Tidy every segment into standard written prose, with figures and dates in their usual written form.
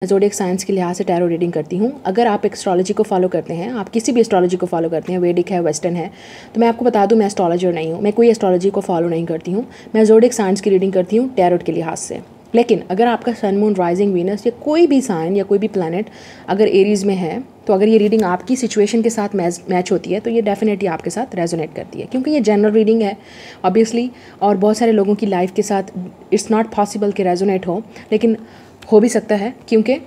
Zodiac science के लिहाज से टैरो रीडिंग करती हूँ। अगर आप एस्ट्रोलॉजी को फॉलो करते हैं, आप किसी भी एस्ट्रोलॉजी को फॉलो करते हैं, वैदिक है, वेस्टर्न है, तो मैं आपको बता दूँ मैं एस्ट्रोलॉजर नहीं हूँ, मैं कोई एस्ट्रोलॉजी को फॉलो नहीं करती हूँ। मैं ज़ोडिएक साइंस की रीडिंग करती हूँ टैरोट के लिहाज से। लेकिन अगर आपका सन, मून, राइजिंग, वीनस या कोई भी साइन या कोई भी प्लैनेट अगर एरीज़ में है, तो अगर ये रीडिंग आपकी सिचुएशन के साथ मैच होती है तो ये डेफिनेटली आपके साथ रेजोनेट करती है, क्योंकि ये जनरल रीडिंग है ऑब्वियसली, और बहुत सारे लोगों की लाइफ के साथ इट्स नॉट पॉसिबल कि रेजोनेट हो, लेकिन हो भी सकता है, क्योंकि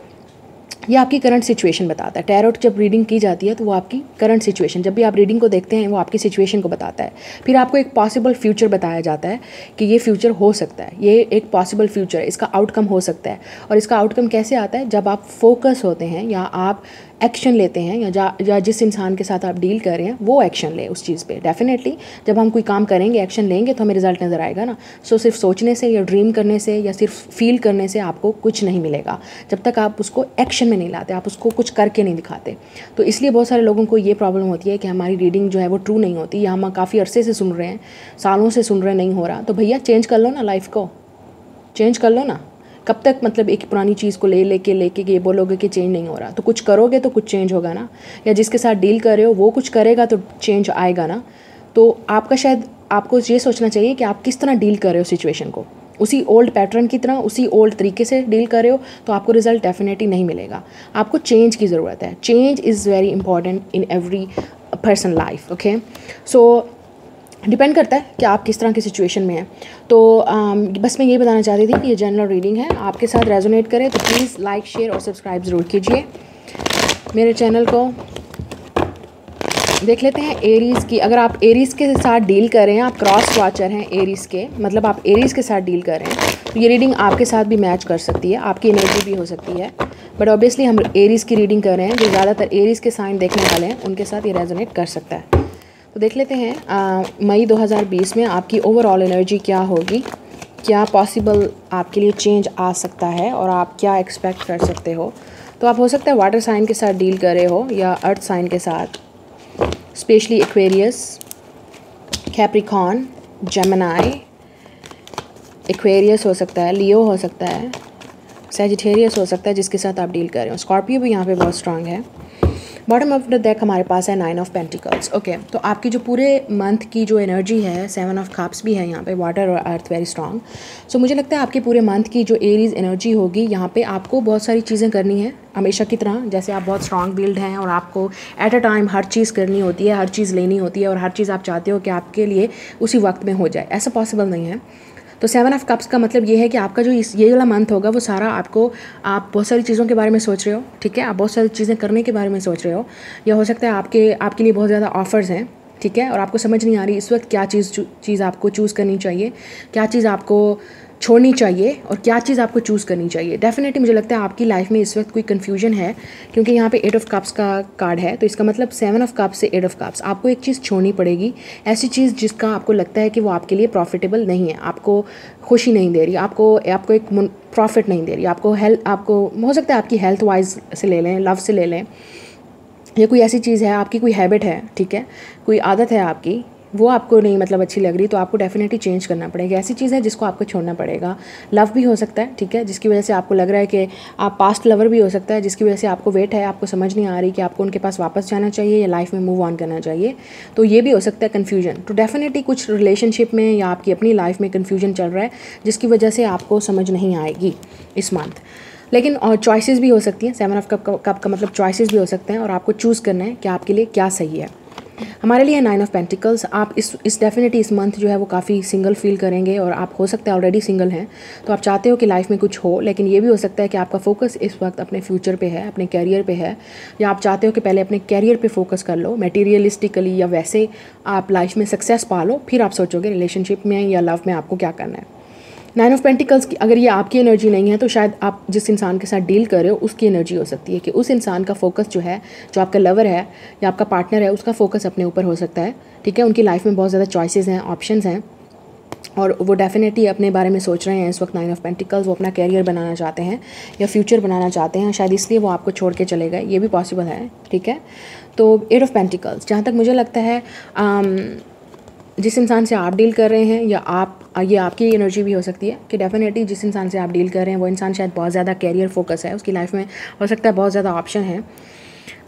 ये आपकी करंट सिचुएशन बताता है। टैरोट जब रीडिंग की जाती है तो वो आपकी करंट सिचुएशन, जब भी आप रीडिंग को देखते हैं वो आपकी सिचुएशन को बताता है। फिर आपको एक पॉसिबल फ्यूचर बताया जाता है कि ये फ्यूचर हो सकता है, ये एक पॉसिबल फ्यूचर है, इसका आउटकम हो सकता है। और इसका आउटकम कैसे आता है? जब आप फोकस होते हैं या आप एक्शन लेते हैं, या जिस इंसान के साथ आप डील कर रहे हैं वो एक्शन ले उस चीज़ पे। डेफिनेटली जब हम कोई काम करेंगे, एक्शन लेंगे, तो हमें रिजल्ट नज़र आएगा ना। सो सिर्फ सोचने से या ड्रीम करने से या सिर्फ फील करने से आपको कुछ नहीं मिलेगा, जब तक आप उसको एक्शन में नहीं लाते, आप उसको कुछ करके नहीं दिखाते। तो इसलिए बहुत सारे लोगों को ये प्रॉब्लम होती है कि हमारी रीडिंग जो है वो ट्रू नहीं होती, या हम काफ़ी अरसे से सुन रहे हैं, सालों से सुन रहे हैं, नहीं हो रहा। तो भैया चेंज कर लो ना, लाइफ को चेंज कर लो ना। कब तक मतलब एक पुरानी चीज़ को लेके ये बोलोगे कि चेंज नहीं हो रहा? तो कुछ करोगे तो कुछ चेंज होगा ना, या जिसके साथ डील कर रहे हो वो कुछ करेगा तो चेंज आएगा ना। तो आपका शायद आपको ये सोचना चाहिए कि आप किस तरह डील कर रहे हो सिचुएशन को। उसी ओल्ड पैटर्न की तरह, उसी ओल्ड तरीके से डील कर रहे हो तो आपको रिजल्ट डेफिनेटली नहीं मिलेगा। आपको चेंज की ज़रूरत है। Change is very important in every person life. Okay, so depend करता है कि आप किस तरह की सिचुएशन में हैं। तो बस मैं यही बताना चाहती थी कि ये जनरल रीडिंग है, आपके साथ रेजोनेट करे तो प्लीज़ लाइक, शेयर और सब्सक्राइब ज़रूर कीजिए मेरे चैनल को। देख लेते हैं एरीज़ की। अगर आप एरीज़ के साथ डील कर रहे हैं, आप क्रॉस वॉचर हैं एरीज़ के, मतलब आप एरीज़ के साथ डील कर रहे हैं, तो ये रीडिंग आपके साथ भी मैच कर सकती है, आपकी एनर्जी भी हो सकती है। बट ऑब्वियसली हम एरीज़ की रीडिंग कर रहे हैं, जो ज़्यादातर एरीज़ के साइन देखने वाले हैं उनके साथ ये रेजोनेट कर सकता है। तो देख लेते हैं मई 2020 में आपकी ओवरऑल एनर्जी क्या होगी, क्या पॉसिबल आपके लिए चेंज आ सकता है और आप क्या एक्सपेक्ट कर सकते हो। तो आप हो सकता है वाटर साइन के साथ डील कर रहे हो या अर्थ साइन के साथ, specially Aquarius, Capricorn, Gemini. Aquarius हो सकता है, लियो हो सकता है, सैजिटेरियस हो सकता है जिसके साथ आप डील कर रहे हो। स्कॉर्पियो भी यहाँ पे बहुत स्ट्रांग है। बॉटम ऑफ द डेक हमारे पास है 9 ऑफ पेंटिकल्स। ओके, तो आपकी जो पूरे मंथ की जो एनर्जी है, 7 ऑफ कप्स भी है यहाँ पे, वाटर और अर्थ वेरी स्ट्रांग। सो मुझे लगता है आपके पूरे मंथ की जो एरीज एनर्जी होगी, यहाँ पे आपको बहुत सारी चीज़ें करनी है हमेशा की तरह। जैसे आप बहुत स्ट्रांग बिल्ड हैं और आपको एट अ टाइम हर चीज़ करनी होती है, हर चीज़ लेनी होती है, और हर चीज़ आप चाहते हो कि आपके लिए उसी वक्त में हो जाए। ऐसा पॉसिबल नहीं है। तो 7 ऑफ कप्स का मतलब ये है कि आपका जो ये वाला मंथ होगा वो सारा आप बहुत सारी चीज़ों के बारे में सोच रहे हो, ठीक है, आप बहुत सारी चीज़ें करने के बारे में सोच रहे हो, या हो सकता है आपके लिए बहुत ज़्यादा ऑफर्स हैं, ठीक है, और आपको समझ नहीं आ रही इस वक्त क्या चीज़ आपको चूज़ करनी चाहिए, क्या चीज़ आपको छोड़नी चाहिए और क्या चीज़ आपको चूज़ करनी चाहिए। डेफिनेटली मुझे लगता है आपकी लाइफ में इस वक्त कोई कन्फ्यूजन है, क्योंकि यहाँ पे 8 ऑफ कप्स का कार्ड है, तो इसका मतलब 7 ऑफ कप्स से 8 ऑफ कप्स, आपको एक चीज़ छोड़नी पड़ेगी, ऐसी चीज़ जिसका आपको लगता है कि वो आपके लिए प्रॉफिटेबल नहीं है, आपको खुशी नहीं दे रही, आपको एक प्रॉफिट नहीं दे रही, आपको हो सकता है आपकी हेल्थ वाइज से ले लें, लव से ले लें, या कोई ऐसी चीज़ है, आपकी कोई हैबिट है, ठीक है, कोई आदत है आपकी, वो आपको नहीं मतलब अच्छी लग रही, तो आपको डेफिनेटली चेंज करना पड़ेगा। ऐसी चीज़ है जिसको आपको छोड़ना पड़ेगा। लव भी हो सकता है, ठीक है, जिसकी वजह से आपको लग रहा है कि आप पास्ट लवर भी हो सकता है, जिसकी वजह से आपको वेट है, आपको समझ नहीं आ रही कि आपको उनके पास वापस जाना चाहिए या लाइफ में मूव ऑन करना चाहिए। तो ये भी हो सकता है कन्फ्यूजन। तो डेफिनेटली कुछ रिलेशनशिप में या आपकी अपनी लाइफ में कन्फ्यूजन चल रहा है, जिसकी वजह से आपको समझ नहीं आएगी इस मंथ। लेकिन और चॉइसेस भी हो सकती हैं। 7 ऑफ कप का मतलब चॉइसेस भी हो सकते हैं, और आपको चूज़ करना है कि आपके लिए क्या सही है। हमारे लिए 9 ऑफ पेंटिकल्स, आप इस डेफिनेटली इस मंथ जो है वो काफ़ी सिंगल फील करेंगे, और आप हो सकता है ऑलरेडी सिंगल हैं, तो आप चाहते हो कि लाइफ में कुछ हो, लेकिन ये भी हो सकता है कि आपका फोकस इस वक्त अपने फ्यूचर पे है, अपने कैरियर पे है, या आप चाहते हो कि पहले अपने कैरियर पे फोकस कर लो मटेरियलिस्टिकली, या वैसे आप लाइफ में सक्सेस पा लो, फिर आप सोचोगे रिलेशनशिप में या लव में आपको क्या करना है। 9 ऑफ पेंटिकल्स की अगर ये आपकी एनर्जी नहीं है, तो शायद आप जिस इंसान के साथ डील कर रहे हो उसकी एनर्जी हो सकती है, कि उस इंसान का फोकस जो है, जो आपका लवर है या आपका पार्टनर है, उसका फोकस अपने ऊपर हो सकता है, ठीक है। उनकी लाइफ में बहुत ज़्यादा चॉइसेस हैं, ऑप्शंस हैं, और वो डेफिनेटली अपने बारे में सोच रहे हैं इस वक्त। 9 ऑफ पेंटिकल्स, वो अपना कैरियर बनाना चाहते हैं या फ्यूचर बनाना चाहते हैं, शायद इसलिए वो आपको छोड़ के चले गए, ये भी पॉसिबल है, ठीक है। तो 8 ऑफ पेंटिकल्स, जहाँ तक मुझे लगता है जिस इंसान से आप डील कर रहे हैं या ये आपकी एनर्जी भी हो सकती है कि डेफिनेटली जिस इंसान से आप डील कर रहे हैं वो इंसान शायद बहुत ज़्यादा कैरियर फोकस है, उसकी लाइफ में हो सकता है बहुत ज़्यादा ऑप्शन है।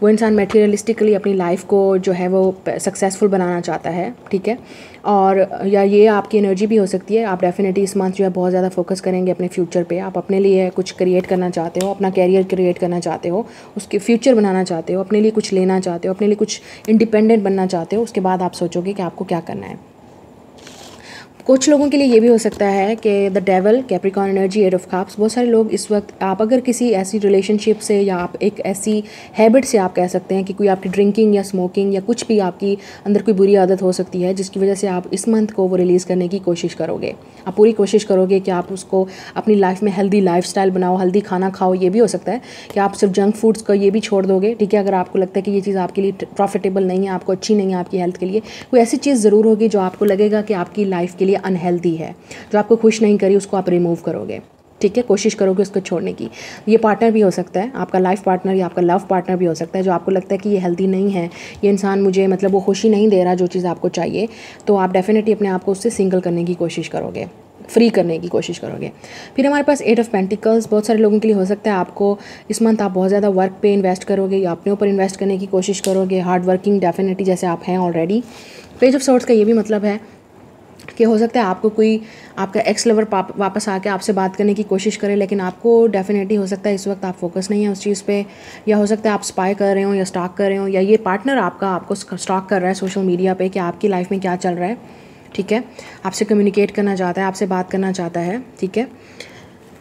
वो इंसान मटेरियलिस्टिकली अपनी लाइफ को जो है वो सक्सेसफुल बनाना चाहता है, ठीक है। और या ये आपकी एनर्जी भी हो सकती है, आप डेफिनेटली इस मंथ जो है बहुत ज़्यादा फोकस करेंगे अपने फ्यूचर पे। आप अपने लिए कुछ क्रिएट करना चाहते हो, अपना कैरियर क्रिएट करना चाहते हो, उसके फ्यूचर बनाना चाहते हो, अपने लिए कुछ लेना चाहते हो, अपने लिए कुछ इंडिपेंडेंट बनना चाहते हो। उसके बाद आप सोचोगे कि आपको क्या करना है। कुछ लोगों के लिए ये भी हो सकता है कि the devil, Capricorn energy, eight of cups. बहुत सारे लोग इस वक्त, आप अगर किसी ऐसी रिलेशनशिप से या आप एक ऐसी हैबिट से आप कह सकते हैं कि कोई आपकी ड्रिंकिंग या स्मोकिंग या कुछ भी आपकी अंदर कोई बुरी आदत हो सकती है जिसकी वजह से आप इस मंथ को वो रिलीज़ करने की कोशिश करोगे। आप पूरी कोशिश करोगे कि आप उसको अपनी लाइफ में हेल्दी लाइफस्टाइल बनाओ, हेल्दी खाना खाओ। ये भी हो सकता है कि आप सिर्फ जंक फूड्स को ये भी छोड़ दोगे, ठीक है। अगर आपको लगता है कि ये चीज़ आपके लिए प्रॉफिटेबल नहीं है, आपको अच्छी नहीं है आपकी हेल्थ के लिए, कोई ऐसी चीज़ ज़रूर होगी जो आपको लगेगा कि आपकी लाइफ के लिए अनहेल्दी है, जो आपको खुश नहीं करी, उसको आप रिमूव करोगे, ठीक है। कोशिश करोगे उसको छोड़ने की। ये पार्टनर भी हो सकता है, आपका लाइफ पार्टनर या आपका लव पार्टनर भी हो सकता है, जो आपको लगता है कि ये हेल्दी नहीं है, ये इंसान मुझे मतलब वो खुशी नहीं दे रहा जो चीज़ आपको चाहिए, तो आप डेफिनेटली अपने आप को उससे सिंगल करने की कोशिश करोगे, फ्री करने की कोशिश करोगे। फिर हमारे पास एट ऑफ पेंटिकल्स। बहुत सारे लोगों के लिए हो सकता है आपको इस मंथ आप बहुत ज़्यादा वर्क पे इन्वेस्ट करोगे या अपने ऊपर इन्वेस्ट करने की कोशिश करोगे, हार्ड वर्किंग डेफिनेटली जैसे आप हैं ऑलरेडी। पेज ऑफ सोर्ड्स का ये भी मतलब है कि हो सकता है आपको कोई आपका एक्स लवर वापस आके आपसे बात करने की कोशिश करे, लेकिन आपको डेफिनेटली हो सकता है इस वक्त आप फोकस नहीं है उस चीज़ पे, या हो सकता है आप स्पाई कर रहे हो या स्टॉक कर रहे हो, या ये पार्टनर आपको स्टॉक कर रहा है सोशल मीडिया पे कि आपकी लाइफ में क्या चल रहा है, ठीक है। आपसे कम्युनिकेट करना चाहता है, आपसे बात करना चाहता है, ठीक है।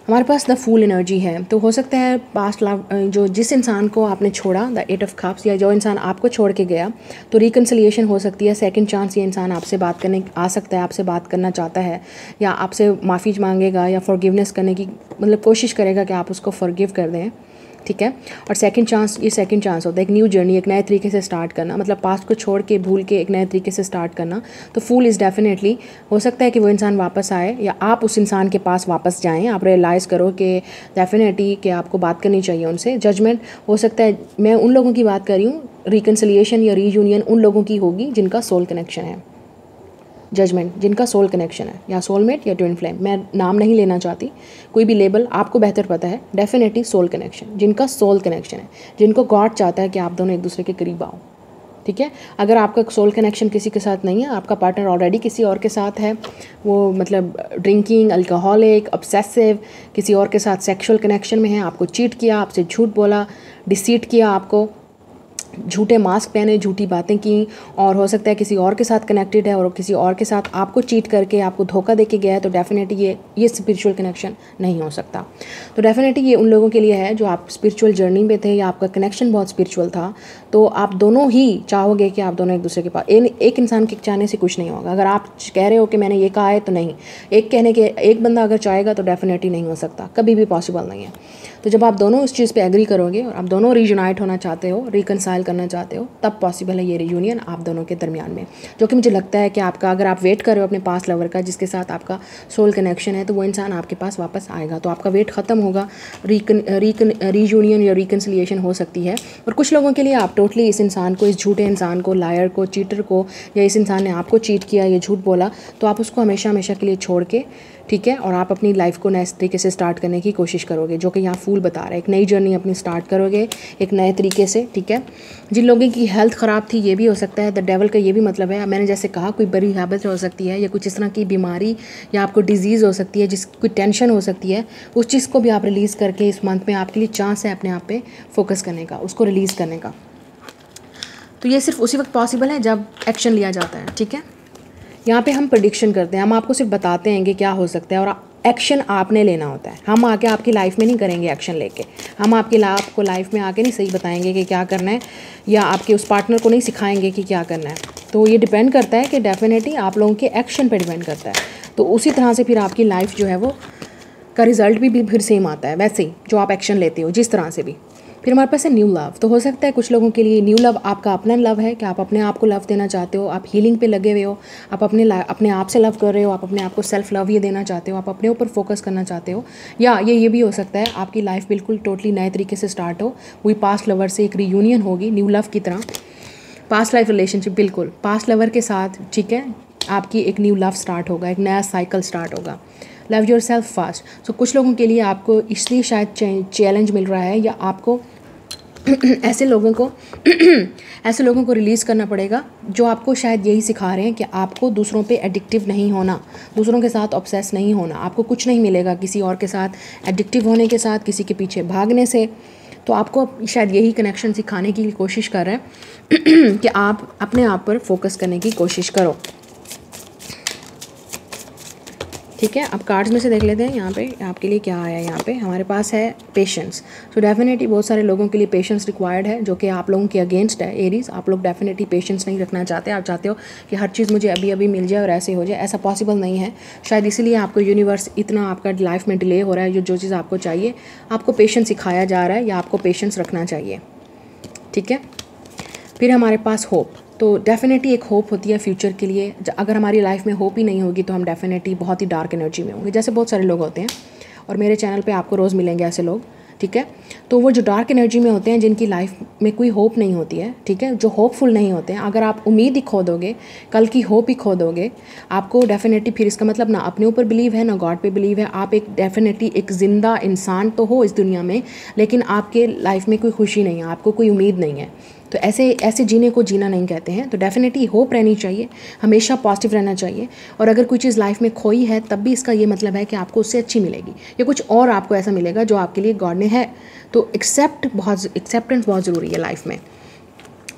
हमारे पास द फूल एनर्जी है, तो हो सकता है पास्ट लव, जो जिस इंसान को आपने छोड़ा, द एट ऑफ कप्स, या जो इंसान आपको छोड़ के गया, तो रिकन्सिलिएशन हो सकती है, सेकंड चांस। ये इंसान आपसे बात करने आ सकता है, आपसे बात करना चाहता है या आपसे माफ़ी मांगेगा या फॉरगिवनेस करने की मतलब कोशिश करेगा कि आप उसको फॉरगिव कर दें, ठीक है। और सेकंड चांस, ये सेकंड चांस होता है एक न्यू जर्नी, एक नए तरीके से स्टार्ट करना, मतलब पास्ट को छोड़ के भूल के एक नए तरीके से स्टार्ट करना। तो फूल इज़ डेफिनेटली हो सकता है कि वो इंसान वापस आए या आप उस इंसान के पास वापस जाएं, आप रियलाइज़ करो कि डेफिनेटली कि आपको बात करनी चाहिए उनसे। जजमेंट हो सकता है, मैं उन लोगों की बात कर रही हूँ, रिकन्सिलिएशन या रीयूनियन उन लोगों की होगी जिनका सोल कनेक्शन है। जजमेंट जिनका सोल कनेक्शन है, या सोलमेट या ट्विन फ्लेम, मैं नाम नहीं लेना चाहती, कोई भी लेबल आपको बेहतर पता है। डेफिनेटली सोल कनेक्शन, जिनका सोल कनेक्शन है, जिनको गॉड चाहता है कि आप दोनों एक दूसरे के करीब आओ, ठीक है। अगर आपका सोल कनेक्शन किसी के साथ नहीं है, आपका पार्टनर ऑलरेडी किसी और के साथ है, वो मतलब ड्रिंकिंग, अल्कोहलिक, ऑब्सेसिव, किसी और के साथ सेक्सुअल कनेक्शन में है, आपको चीट किया, आपसे झूठ बोला, डिसीट किया, आपको झूठे मास्क पहने, झूठी बातें की, और हो सकता है किसी और के साथ कनेक्टेड है और किसी और के साथ आपको चीट करके आपको धोखा दे के गया है, तो डेफिनेटली ये स्पिरिचुअल कनेक्शन नहीं हो सकता। तो डेफिनेटली ये उन लोगों के लिए है जो आप स्पिरिचुअल जर्नी में थे या आपका कनेक्शन बहुत स्पिरिचुअल था, तो आप दोनों ही चाहोगे कि आप दोनों एक दूसरे के पास। एक इंसान के चाहने से कुछ नहीं होगा। अगर आप कह रहे हो कि मैंने ये कहा है, तो नहीं, एक कहने के एक बंदा अगर चाहेगा तो डेफिनेटली नहीं हो सकता, कभी भी पॉसिबल नहीं है। तो जब आप दोनों उस चीज़ पे एग्री करोगे और आप दोनों रीयूनाइट होना चाहते हो, रिकनसाइल करना चाहते हो, तब पॉसिबल है ये रीयूनियन आप दोनों के दरमियान में। जो कि मुझे लगता है कि आपका, अगर आप वेट कर रहे हो अपने पास लवर का जिसके साथ आपका सोल कनेक्शन है, तो वो इंसान आपके पास वापस आएगा, तो आपका वेट ख़त्म होगा, रीयूनियन या रिकन्सिलिएशन हो सकती है। और कुछ लोगों के लिए आप टोटली इस इंसान को, इस झूठे इंसान को, लायर को, चीटर को, या इस इंसान ने आपको चीट किया, ये झूठ बोला, तो आप उसको हमेशा हमेशा के लिए छोड़ के, ठीक है, और आप अपनी लाइफ को नए तरीके से स्टार्ट करने की कोशिश करोगे, जो कि यहाँ फूल बता रहा है। एक नई जर्नी अपनी स्टार्ट करोगे एक नए तरीके से, ठीक है। जिन लोगों की हेल्थ ख़राब थी, ये भी हो सकता है। द डेवल का ये भी मतलब है, मैंने जैसे कहा, कोई बड़ी हैबिट हो सकती है या कुछ इस तरह की बीमारी या आपको डिजीज़ हो सकती है, जिस कोई टेंशन हो सकती है, उस चीज़ को भी आप रिलीज़ करके इस मंथ में आपके लिए चांस है अपने आप पे फोकस करने का, उसको रिलीज़ करने का। तो ये सिर्फ उसी वक्त पॉसिबल है जब एक्शन लिया जाता है, ठीक है। यहाँ पे हम प्रेडिक्शन करते हैं, हम आपको सिर्फ बताते हैं कि क्या हो सकता है, और एक्शन आपने लेना होता है। हम आके आपकी लाइफ में नहीं करेंगे एक्शन लेके, हम आपको लाइफ में आके नहीं सही बताएंगे कि क्या करना है, या आपके उस पार्टनर को नहीं सिखाएंगे कि क्या करना है। तो ये डिपेंड करता है कि डेफिनेटली आप लोगों के एक्शन पे डिपेंड करता है। तो उसी तरह से फिर आपकी लाइफ जो है वो का रिज़ल्ट भी फिर सेम आता है, वैसे ही जो आप एक्शन लेते हो, जिस तरह से भी। फिर हमारे पास है न्यू लव। तो हो सकता है कुछ लोगों के लिए न्यू लव आपका अपना लव है, कि आप अपने आप को लव देना चाहते हो, आप हीलिंग पे लगे हुए हो, आप अपने आप से लव कर रहे हो, आप अपने आप को सेल्फ लव ये देना चाहते हो, आप अपने ऊपर फोकस करना चाहते हो। या ये भी हो सकता है आपकी लाइफ बिल्कुल टोटली नए तरीके से स्टार्ट हो, वही पास्ट लवर से एक रीयूनियन होगी न्यू लव की तरह, पास्ट लाइफ रिलेशनशिप, बिल्कुल पास्ट लवर के साथ, ठीक है, आपकी एक न्यू लव स्टार्ट होगा, एक नया साइकिल स्टार्ट होगा। Love yourself fast. So कुछ लोगों के लिए आपको इसलिए शायद चैलेंज मिल रहा है, या आपको ऐसे लोगों को रिलीज़ करना पड़ेगा जो आपको शायद यही सिखा रहे हैं कि आपको दूसरों पे एडिक्टिव नहीं होना, दूसरों के साथ ऑब्सेस नहीं होना। आपको कुछ नहीं मिलेगा किसी और के साथ एडिक्टिव होने के साथ, किसी के पीछे भागने से। तो आपको शायद यही कनेक्शन सिखाने की कोशिश कर रहे हैं कि आप अपने आप पर फोकस करने की कोशिश करो। ठीक है, अब कार्ड्स में से देख लेते हैं यहाँ पे आपके लिए क्या आया है। यहाँ पे हमारे पास है पेशेंस। तो डेफिनेटली बहुत सारे लोगों के लिए पेशेंस रिक्वायर्ड है, जो कि आप लोगों के अगेंस्ट है। एरीज, आप लोग डेफिनेटली पेशेंस नहीं रखना चाहते। आप चाहते हो कि हर चीज़ मुझे अभी अभी मिल जाए और ऐसे हो जाए। ऐसा पॉसिबल नहीं है। शायद इसीलिए आपको यूनिवर्स इतना आपका लाइफ में डिले हो रहा है। जो चीज़ आपको चाहिए, आपको पेशेंस सिखाया जा रहा है, या आपको पेशेंस रखना चाहिए। ठीक है, फिर हमारे पास होप। तो डेफिनेटली एक होप होती है फ्यूचर के लिए। अगर हमारी लाइफ में होप ही नहीं होगी तो हम डेफिनेटली बहुत ही डार्क एनर्जी में होंगे, जैसे बहुत सारे लोग होते हैं, और मेरे चैनल पे आपको रोज़ मिलेंगे ऐसे लोग। ठीक है, तो वो जो डार्क एनर्जी में होते हैं, जिनकी लाइफ में कोई होप नहीं होती है, ठीक है, जो होपफुल नहीं होते हैं, अगर आप उम्मीद ही खो दोगे, कल की होप ही खो दोगे, आपको डेफिनेटली फिर इसका मतलब ना अपने ऊपर बिलीव है, ना गॉड पे बिलीव है। आप एक डेफिनेटली एक ज़िंदा इंसान तो हो इस दुनिया में, लेकिन आपके लाइफ में कोई खुशी नहीं है, आपको कोई उम्मीद नहीं है। तो ऐसे जीने को जीना नहीं कहते हैं। तो डेफिनेटली होप रहनी चाहिए, हमेशा पॉजिटिव रहना चाहिए। और अगर कोई चीज़ लाइफ में खोई है, तब भी इसका ये मतलब है कि आपको उससे अच्छी मिलेगी, या कुछ और आपको ऐसा मिलेगा जो आपके लिए गॉड ने है। तो एक्सेप्टेंस बहुत ज़रूरी है लाइफ में।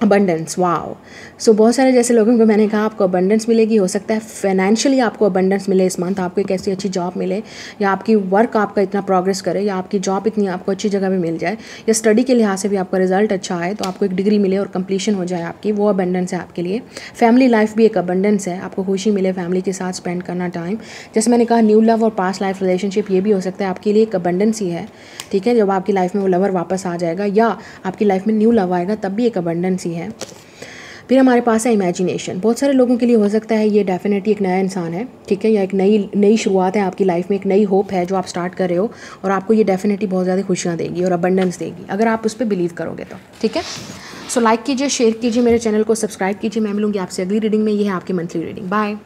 Abundance, wow. सो बहुत सारे जैसे लोगों को मैंने कहा आपको अबंडेंस मिलेगी। हो सकता है फाइनेंशियली आपको अबंडेंस मिले इस मंथ, आपको एक ऐसी अच्छी जॉब मिले, या आपकी वर्क आपका इतना प्रोग्रेस करे, या आपकी जॉब इतनी आपको अच्छी जगह पे मिल जाए, या स्टडी के लिहाज से भी आपका रिजल्ट अच्छा आए, तो आपको एक डिग्री मिले और कंप्लीशन हो जाए आपकी, वो अबंडेंस है आपके लिए। फैमिली लाइफ भी एक अबंडेंस है, आपको खुशी मिले, फैमिली के साथ स्पेंड करना टाइम। जैसे मैंने कहा न्यू लव और पास्ट लाइफ रिलेशनशिप, ये भी हो सकता है आपके लिए एक अबंडेंस ही है। ठीक है, जब आपकी लाइफ में वो लवर वापस आ जाएगा, या आपकी लाइफ में न्यू लव आएगा, तब भी एक अबंडेंस ही है। फिर हमारे पास है इमेजिनेशन। बहुत सारे लोगों के लिए हो सकता है ये डेफिनेटली एक नया इंसान है। ठीक है, या एक नई शुरुआत है आपकी लाइफ में, एक नई होप है जो आप स्टार्ट कर रहे हो, और आपको ये डेफिनेटली बहुत ज़्यादा खुशियाँ देगी और अबंडेंस देगी, अगर आप उस पर बिलीव करोगे तो। ठीक है, सो लाइक कीजिए, शेयर कीजिए, मेरे चैनल को सब्सक्राइब कीजिए। मैं मिलूंगी आपसे अगली रीडिंग में। ये है आपकी मंथली रीडिंग। बाय।